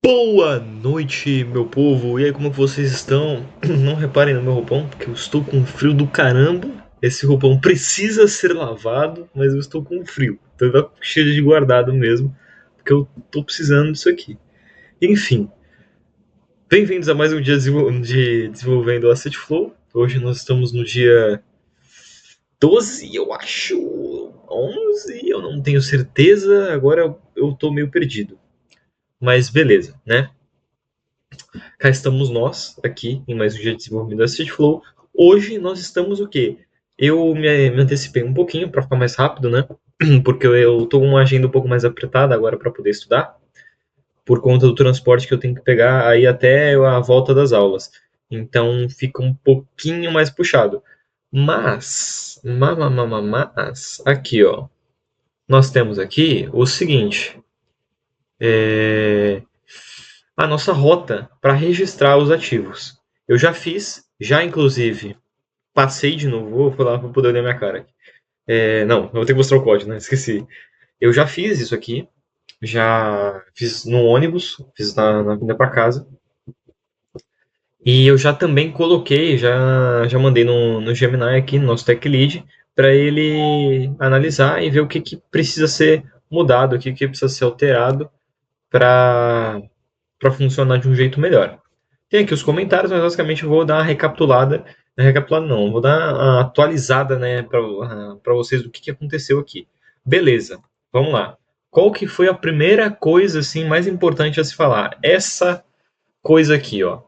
Boa noite, meu povo! E aí, como que vocês estão? Não reparem no meu roupão, porque eu estou com frio do caramba. Esse roupão precisa ser lavado, mas eu estou com frio. Então vai cheio de guardado mesmo, porque eu estou precisando disso aqui. Enfim, bem-vindos a mais um dia de desenvolvendo o Asset Flow. Hoje nós estamos no dia 12, eu acho, 11, eu não tenho certeza. Agora eu estou meio perdido. Mas beleza, né? Cá estamos nós, aqui, em mais um dia de desenvolvimento da Street Flow. Hoje nós estamos o quê? Eu me antecipei um pouquinho para ficar mais rápido, né? Porque eu tô com uma agenda um pouco mais apertada agora para poder estudar, por conta do transporte que eu tenho que pegar aí até a volta das aulas. Então fica um pouquinho mais puxado. Mas, aqui, ó. Nós temos aqui o seguinte. A nossa rota para registrar os ativos. Eu já fiz, já inclusive passei de novo, vou falar para poder olhar minha cara aqui. Não, eu vou ter que mostrar o código, né? Esqueci. Eu já fiz isso aqui, já fiz no ônibus, fiz na vinda para casa. E eu já também coloquei, já mandei no Gemini aqui, no nosso Tech Lead, para ele analisar e ver o que precisa ser mudado, o que precisa ser alterado para funcionar de um jeito melhor. Tem aqui os comentários, mas basicamente eu vou dar uma recapitulada. Recapitulada não, vou dar uma atualizada, né, para vocês do que aconteceu aqui. Beleza, vamos lá. Qual que foi a primeira coisa assim mais importante a se falar? Essa coisa aqui, ó.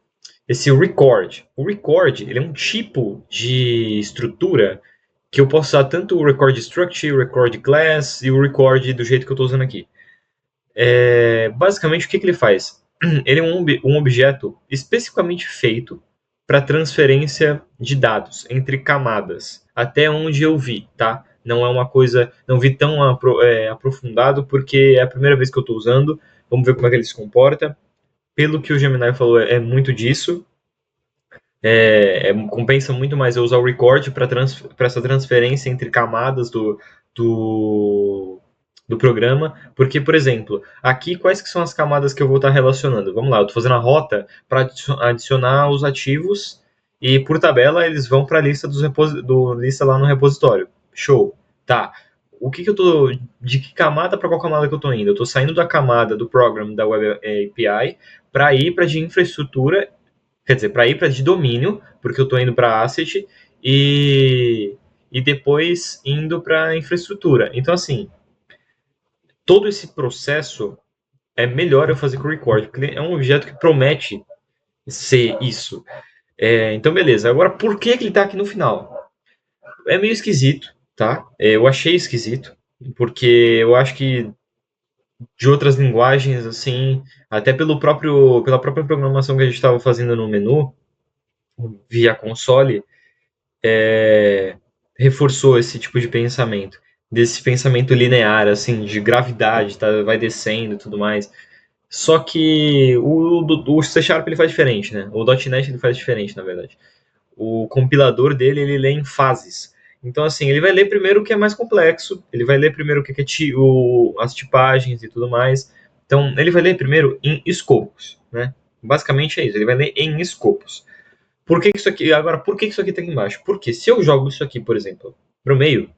Esse record. O record, ele é um tipo de estrutura que eu posso usar tanto o record structure, o record class e o record do jeito que eu estou usando aqui. Basicamente, o que ele faz? Ele é um objeto especificamente feito para transferência de dados entre camadas, até onde eu vi, tá? Não é uma coisa, não vi tão aprofundado, porque é a primeira vez que eu estou usando. Vamos ver como é que ele se comporta. Pelo que o Gemini falou, é muito disso. Compensa muito mais eu usar o record para essa transferência entre camadas do programa, porque, por exemplo, aqui quais que são as camadas que eu vou estar relacionando? Vamos lá, eu estou fazendo a rota para adicionar os ativos e, por tabela, eles vão para a lista, lista lá no repositório. Show. Tá. De que camada para qual camada que eu estou indo? Eu estou saindo da camada do program da Web API para ir para de infraestrutura, quer dizer, para ir para de domínio, porque eu estou indo para asset e depois indo para infraestrutura. Então, assim, todo esse processo é melhor eu fazer com o record, porque é um objeto que promete ser isso. Então, beleza. Agora, por que ele está aqui no final? É meio esquisito, tá? Eu achei esquisito, porque eu acho que de outras linguagens, assim, até pela própria programação que a gente estava fazendo no menu, via console, reforçou esse tipo de pensamento. Desse pensamento linear, assim, de gravidade, tá? Vai descendo e tudo mais. Só que o C Sharp ele faz diferente, né? O .NET ele faz diferente, na verdade. O compilador dele, ele lê em fases. Então, assim, ele vai ler primeiro o que é mais complexo, ele vai ler primeiro o que é as tipagens e tudo mais. Então, ele vai ler primeiro em escopos, né? Basicamente é isso, ele vai ler em escopos. Por que isso aqui tá aqui embaixo? Porque se eu jogo isso aqui, por exemplo, pro meio,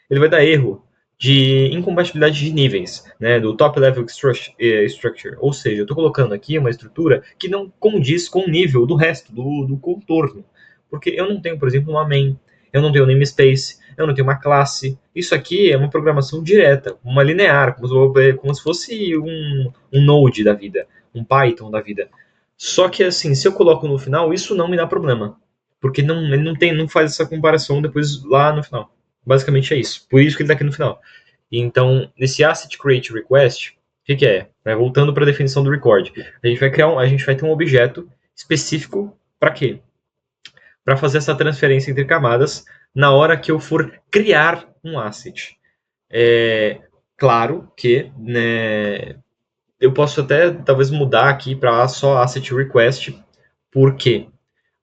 ele vai dar erro de incompatibilidade de níveis, né, do top level structure. Ou seja, eu estou colocando aqui uma estrutura que não condiz com o nível do resto, do contorno. Porque eu não tenho, por exemplo, uma main, eu não tenho namespace, eu não tenho uma classe. Isso aqui é uma programação direta, uma linear, como se fosse um Node da vida, um Python da vida. Só que assim, se eu coloco no final, isso não me dá problema. Porque ele não faz essa comparação depois lá no final. Basicamente é isso. Por isso que ele está aqui no final. Então, nesse asset create request, o que é? Voltando para a definição do record. A gente vai ter um objeto específico para quê? Para fazer essa transferência entre camadas na hora que eu for criar um asset. Claro que, né, eu posso até talvez mudar aqui para só asset request. Por quê?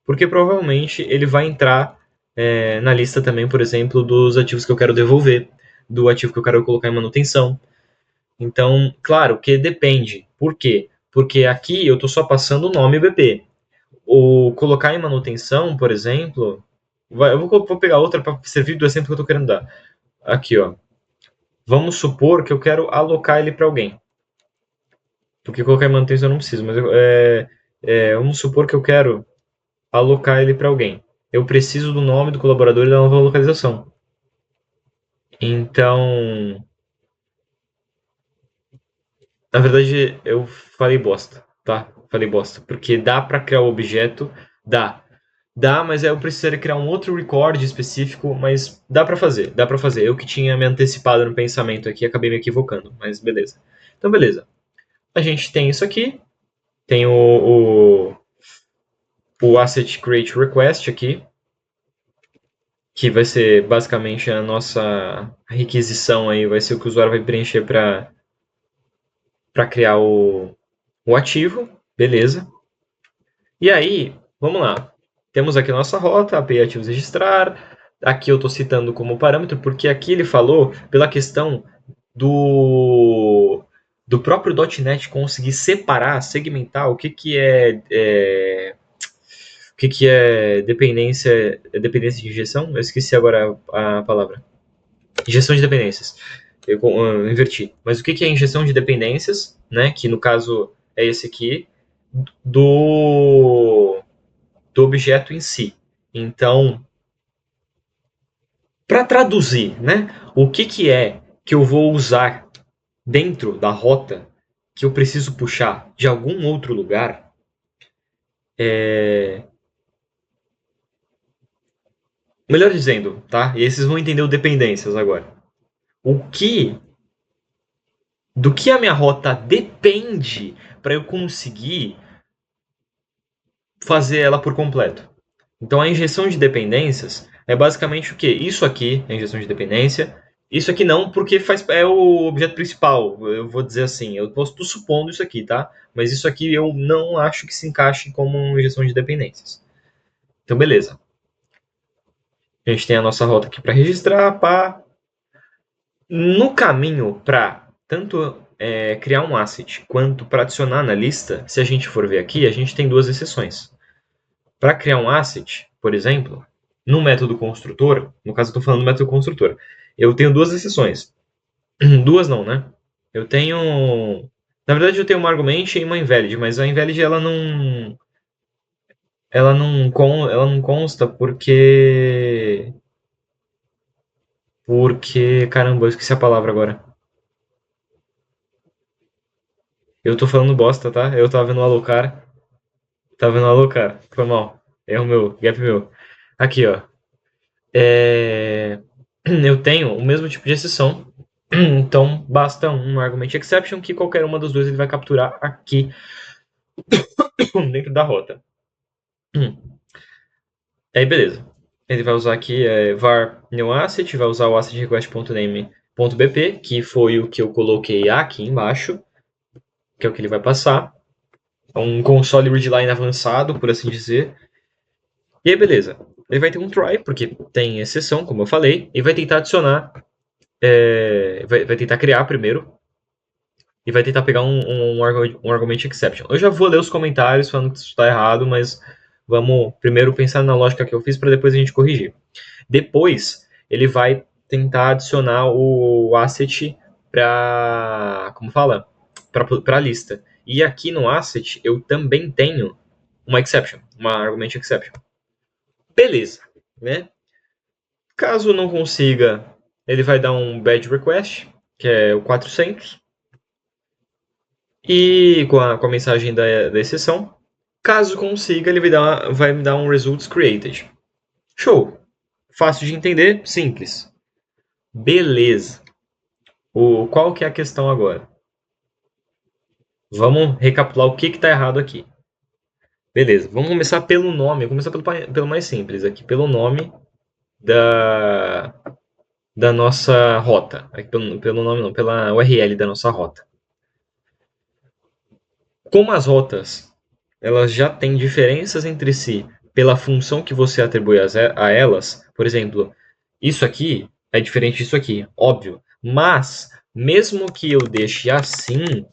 Porque provavelmente ele vai entrar na lista também, por exemplo, dos ativos que eu quero devolver, do ativo que eu quero colocar em manutenção. Então, claro que depende. Por quê? porque aqui eu estou só passando o nome BP. O colocar em manutenção, por exemplo, eu vou pegar outra para servir do exemplo que eu estou querendo dar. Aqui, ó. Vamos supor que eu quero alocar ele para alguém. Porque colocar em manutenção eu não preciso, mas vamos supor que eu quero alocar ele para alguém. Eu preciso do nome do colaborador e da nova localização. Então, na verdade, eu falei bosta, tá? Falei bosta, porque dá para criar o objeto, dá. Dá, mas eu precisaria criar um outro record específico, mas dá para fazer, dá para fazer. Eu que tinha me antecipado no pensamento aqui, acabei me equivocando, mas beleza. Então, beleza. A gente tem isso aqui, tem o Asset Create Request aqui, que vai ser basicamente a nossa requisição aí, vai ser o que o usuário vai preencher para criar o ativo, beleza. E aí, vamos lá. Temos aqui a nossa rota, API ativos registrar. Aqui eu estou citando como parâmetro, porque aqui ele falou pela questão do próprio .NET conseguir separar, segmentar o que é dependência de injeção. Eu esqueci agora a palavra. Injeção de dependências. Eu inverti. Mas o que é injeção de dependências, né? Que no caso é esse aqui, do objeto em si. Então, para traduzir, né? O que é que eu vou usar dentro da rota que eu preciso puxar de algum outro lugar, melhor dizendo, tá? E esses vão entender o dependências agora. Do que a minha rota depende para eu conseguir fazer ela por completo. Então a injeção de dependências é basicamente o que? Isso aqui é a injeção de dependência. Isso aqui não, porque é o objeto principal. Eu vou dizer assim, eu estou supondo isso aqui, tá? Mas isso aqui eu não acho que se encaixe como uma injeção de dependências. Então, beleza. A gente tem a nossa rota aqui para registrar, pá. No caminho para tanto criar um asset quanto para adicionar na lista, se a gente for ver aqui, a gente tem duas exceções. Para criar um asset, por exemplo, no método construtor, no caso eu estou falando do método construtor, eu tenho duas exceções. Duas não, né? Eu tenho... Na verdade eu tenho uma argument e uma invalid, mas a invalid ela não consta porque... Caramba, eu esqueci a palavra agora. Eu tô falando bosta, tá? Eu tava vendo alocar. Tava vendo alocar. Foi mal. Erro meu, gap meu. Aqui, ó. Eu tenho o mesmo tipo de exceção. Então, basta um argument exception que qualquer uma dos dois ele vai capturar aqui dentro da rota. Aí, beleza. Ele vai usar aqui var new asset, vai usar o asset request.name.bp, que foi o que eu coloquei aqui embaixo, que é o que ele vai passar. É um console readline avançado, por assim dizer. E aí, beleza. Ele vai ter um try, porque tem exceção, como eu falei, e vai tentar adicionar, vai tentar criar primeiro, e vai tentar pegar um argument exception. Eu já vou ler os comentários falando que isso está errado, mas vamos primeiro pensar na lógica que eu fiz para depois a gente corrigir. Depois, ele vai tentar adicionar o asset para, como fala? Para a lista. E aqui no asset eu também tenho uma exception, uma argument exception. Beleza, né? Caso não consiga, ele vai dar um badge request, que é o 400, e com a mensagem da exceção. Caso consiga, ele vai me dar um results created. Show! Fácil de entender, simples. Beleza. Qual que é a questão agora? Vamos recapitular o que está errado aqui. Beleza, vamos começar pelo nome. Vamos começar pelo mais simples aqui, pelo nome da nossa rota. Pelo nome não, pela URL da nossa rota. Como as rotas elas já têm diferenças entre si pela função que você atribui a elas, por exemplo, isso aqui é diferente disso aqui, óbvio. Mas, mesmo que eu deixe assim,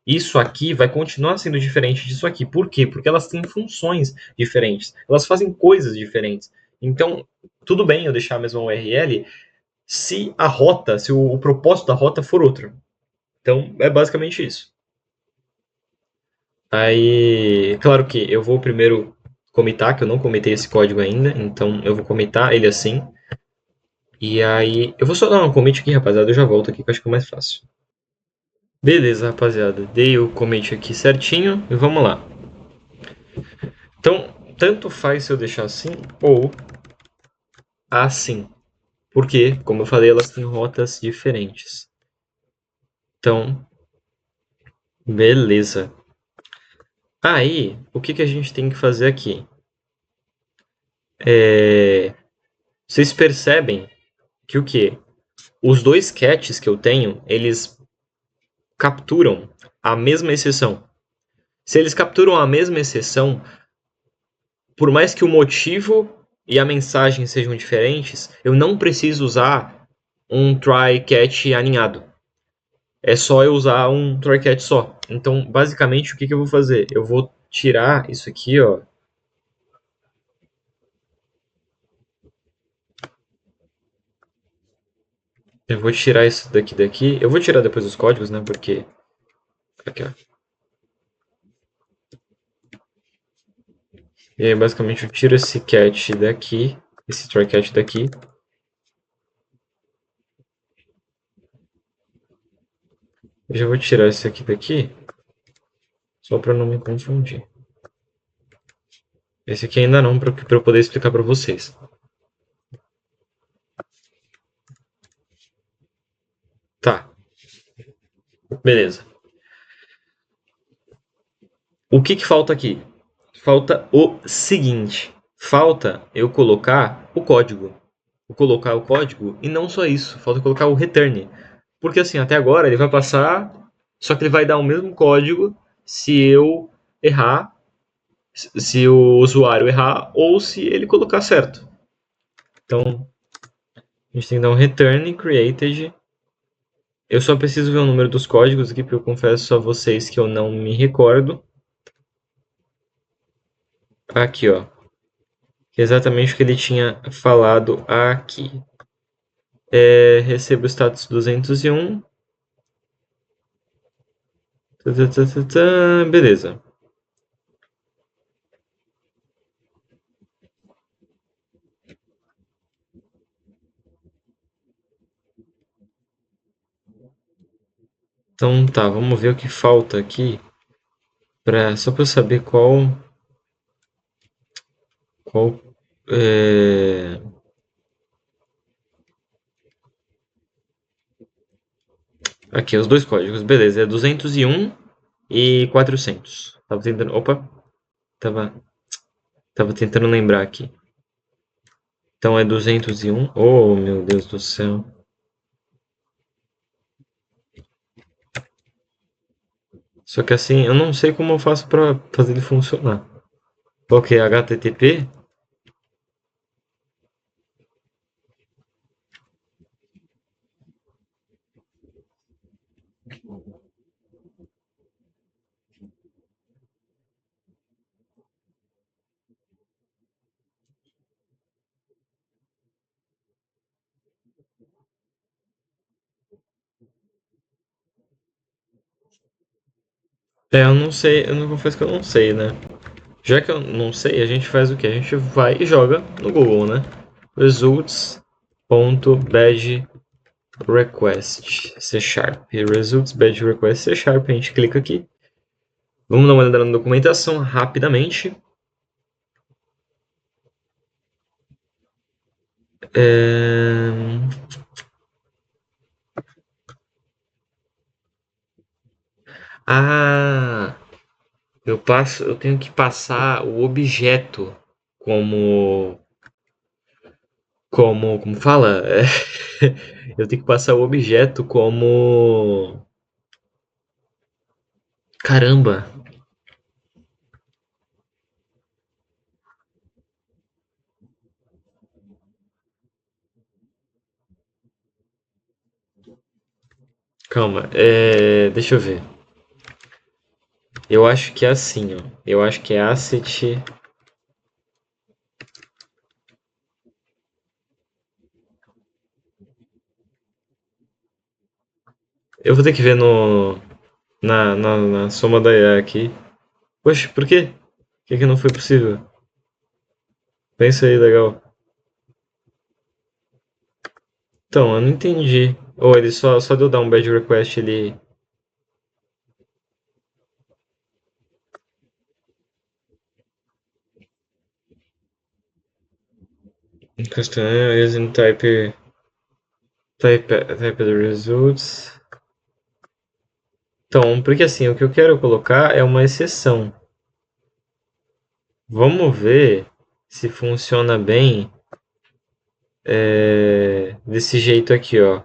isso aqui vai continuar sendo diferente disso aqui. Por quê? Porque elas têm funções diferentes, elas fazem coisas diferentes. Então, tudo bem eu deixar a mesma URL se a rota, se o propósito da rota for outro. Então, é basicamente isso. Aí, claro que eu vou primeiro comitar, que eu não comitei esse código ainda, então eu vou comitar ele assim. E aí, eu vou só dar um commit aqui, rapaziada, eu já volto aqui que eu acho que é mais fácil. Beleza, rapaziada, dei o commit aqui certinho e vamos lá. Então, tanto faz se eu deixar assim ou assim. Porque, como eu falei, elas têm rotas diferentes. Então, beleza. Aí, o que que a gente tem que fazer aqui? Vocês percebem que o quê? Os dois catches que eu tenho, eles capturam a mesma exceção. Se eles capturam a mesma exceção, por mais que o motivo e a mensagem sejam diferentes, eu não preciso usar um try catch aninhado. É só eu usar um try catch só. Então, basicamente, o que que eu vou fazer? Eu vou tirar isso aqui, ó. Eu vou tirar isso daqui. Eu vou tirar depois os códigos, né? Porque aqui, ó. E aí, basicamente, eu tiro esse catch daqui, esse try catch daqui. Eu já vou tirar esse aqui daqui, só para não me confundir. Esse aqui ainda não, para eu poder explicar para vocês. Tá, beleza. O que que falta aqui? Falta o seguinte. Falta eu colocar o código. Vou colocar o código e não só isso. Falta colocar o return. Porque assim, até agora ele vai passar, só que ele vai dar o mesmo código se eu errar, se o usuário errar ou se ele colocar certo. Então, a gente tem que dar um return created. Eu só preciso ver o número dos códigos aqui, porque eu confesso a vocês que eu não me recordo. Aqui, ó. Exatamente o que ele tinha falado aqui. Recebo o status 201. Beleza. Então tá, vamos ver o que falta aqui. Só para eu saber qual é... Aqui, os dois códigos. Beleza, é 201 e 400. Tava tentando... Opa, tava, tava tentando lembrar aqui. Então é 201. Oh, meu Deus do céu. Só que assim, eu não sei como eu faço para fazer ele funcionar. Ok, HTTP. Eu não sei, eu não confesso que eu não sei, né? Já que eu não sei, a gente faz o que? A gente vai e joga no Google, né? Results.badge request C Sharp. Results badge request C Sharp. A gente clica aqui. Vamos dar uma olhada na documentação rapidamente. É... Ah, eu tenho que passar o objeto como, como fala? Eu tenho que passar o objeto como, caramba, calma, deixa eu ver. Eu acho que é assim, ó. Eu acho que é asset. Eu vou ter que ver no, na soma da IA aqui. Poxa, por quê? Por que que não foi possível? Pensa aí, legal. Então, eu não entendi. Ou ele só deu dar um bad request, ele. Custom using type the results. Então, porque assim, o que eu quero colocar é uma exceção. Vamos ver se funciona bem desse jeito aqui, ó.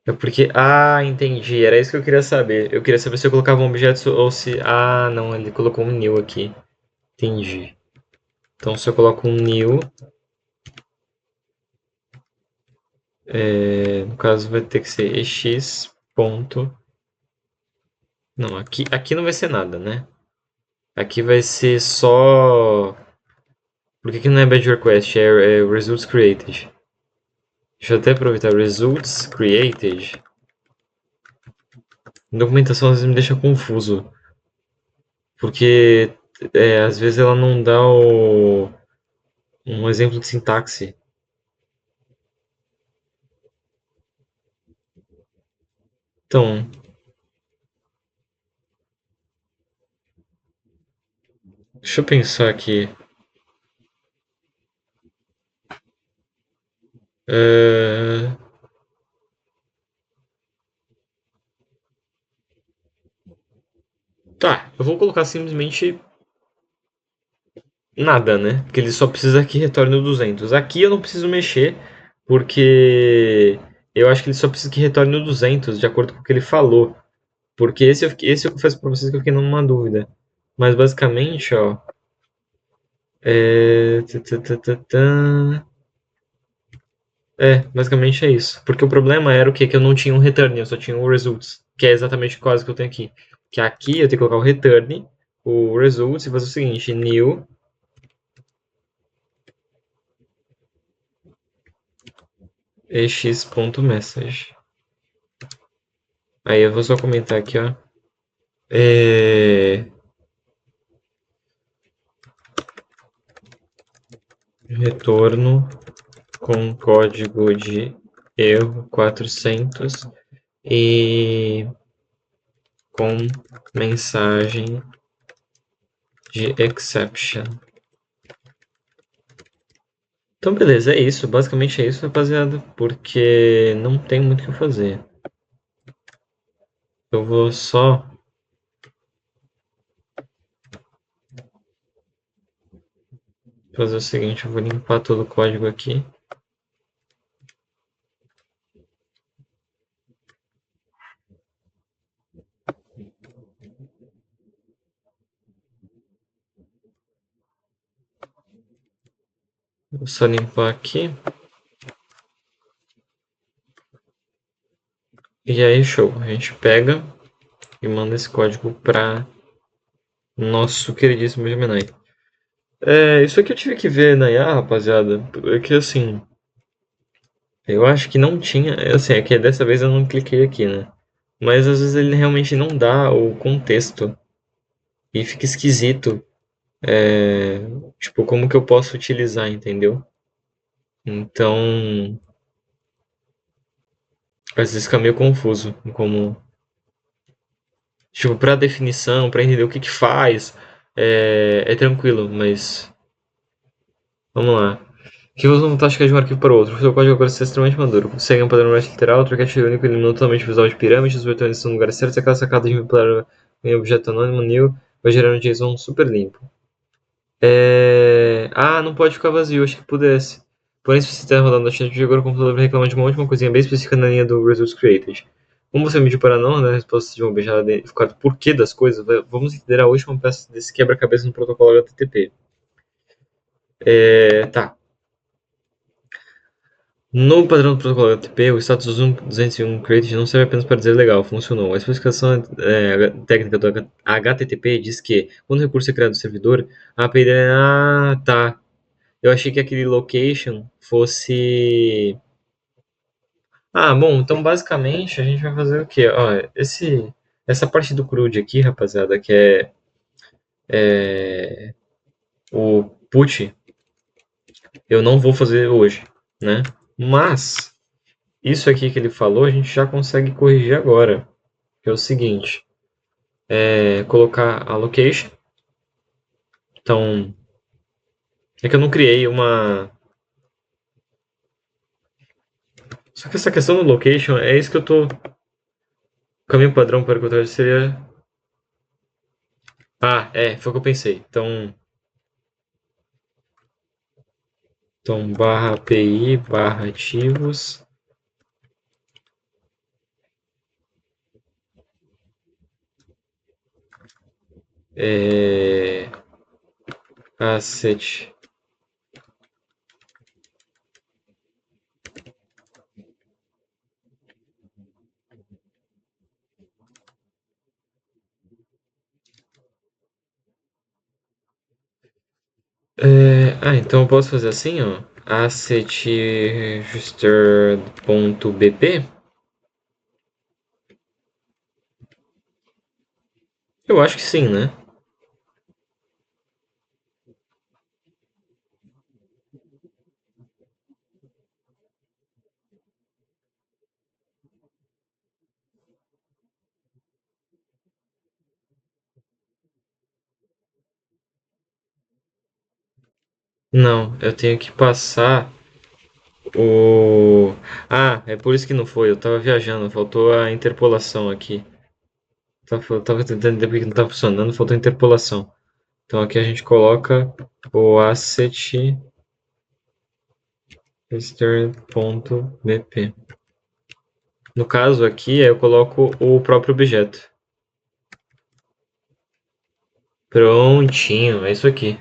É porque. Ah, entendi. Era isso que eu queria saber. Eu queria saber se eu colocava um objeto ou se. Ah, não, ele colocou um new aqui. Entendi. Então, se eu coloco um new, no caso vai ter que ser ex ponto. Não, aqui não vai ser nada, né? Aqui vai ser só. Por que não é bad request? É results created. Deixa eu até aproveitar. Results created. Documentação às vezes me deixa confuso. Porque às vezes ela não dá um exemplo de sintaxe. Então, deixa eu pensar aqui. É, Tá, eu vou colocar simplesmente nada, né? Porque ele só precisa que retorne o 200. Aqui eu não preciso mexer, porque eu acho que ele só precisa que retorne o 200, de acordo com o que ele falou. Porque esse eu confesso pra vocês que eu fiquei numa dúvida. Mas basicamente, ó. É... tã, tã, tã, tã, tã. Basicamente é isso. Porque o problema era o quê? Que eu não tinha um return, eu só tinha o results. Que é exatamente quase que eu tenho aqui. Que aqui eu tenho que colocar o return, o results, e fazer o seguinte: new ex.message. Aí eu vou só comentar aqui, ó. É... Retorno com código de erro 400 e com mensagem de exception. Então, beleza, é isso. Basicamente é isso, rapaziada, porque não tem muito o que fazer. Eu vou só fazer o seguinte, eu vou limpar todo o código aqui. Vou só limpar aqui. E aí, show. A gente pega e manda esse código para nosso queridíssimo Gemini. Isso aqui eu tive que ver na IA, rapaziada. É que assim, eu acho que não tinha. Assim, é que dessa vez eu não cliquei aqui, né? Mas às vezes ele realmente não dá o contexto. E fica esquisito. É, tipo, como que eu posso utilizar, entendeu? Então, às vezes fica meio confuso. Como, tipo, pra definição, pra entender o que que faz, é tranquilo, mas. Vamos lá. Que usa uma tática de um arquivo para outro. O seu código agora é extremamente maduro. Segue um padrão REST literal, troquete único eliminou totalmente o visual de pirâmides, os vetores estão no lugar certo, e aquela sacada de manipular em objeto anônimo new vai gerar um JSON super limpo. Ah, não pode ficar vazio, acho que pudesse. Porém, se você está rodando a chance de agora o computador vai reclamar de uma última coisinha bem específica na linha do Results Created. Como você mediu para não andar a resposta de uma beijada identificar o porquê das coisas, vamos entender a última peça desse quebra-cabeça no protocolo HTTP. Tá. No padrão do protocolo HTTP, o status 201 created não serve apenas para dizer legal, funcionou. A especificação técnica do HTTP diz que, quando o recurso é criado no servidor, a API... Ah, tá. Eu achei que aquele location fosse... Ah, bom, então basicamente a gente vai fazer o quê? Ó, essa parte do CRUD aqui, rapaziada, que é o put, eu não vou fazer hoje, né? Mas isso aqui que ele falou, a gente já consegue corrigir agora, que é o seguinte, colocar a location. Então, é que eu não criei uma... Só que essa questão do location, é isso que eu tô... O caminho padrão para encontrar seria... Ah, foi o que eu pensei. Então barra API, barra ativos, asset. Então eu posso fazer assim, ó. Asset register.bp. Eu acho que sim, né? Não, eu tenho que passar o. Ah, é por isso que não foi. Eu tava viajando, faltou a interpolação aqui. Tava tentando entender porque não tá funcionando, faltou a interpolação. Então aqui a gente coloca o asset register.bp. No caso aqui, eu coloco o próprio objeto. Prontinho, é isso aqui.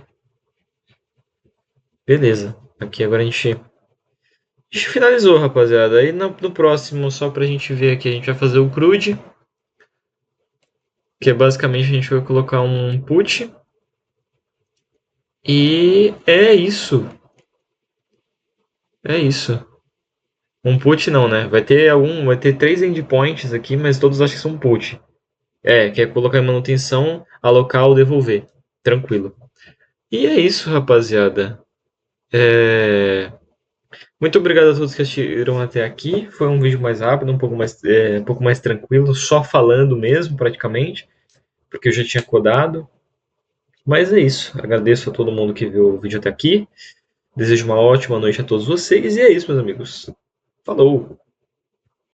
Beleza. Aqui agora a gente finalizou, rapaziada. Aí no próximo, só pra gente ver aqui, a gente vai fazer o CRUD, que é basicamente a gente vai colocar um put. E é isso. É isso. Um put não, né? Vai ter 3 endpoints aqui, mas todos acho que são put. Que é colocar em manutenção, alocar ou devolver. Tranquilo. E é isso, rapaziada. Muito obrigado a todos que assistiram até aqui. Foi um vídeo mais rápido, um pouco mais tranquilo, só falando mesmo, praticamente, porque eu já tinha codado. Mas é isso. Agradeço a todo mundo que viu o vídeo até aqui. Desejo uma ótima noite a todos vocês. E é isso, meus amigos. Falou!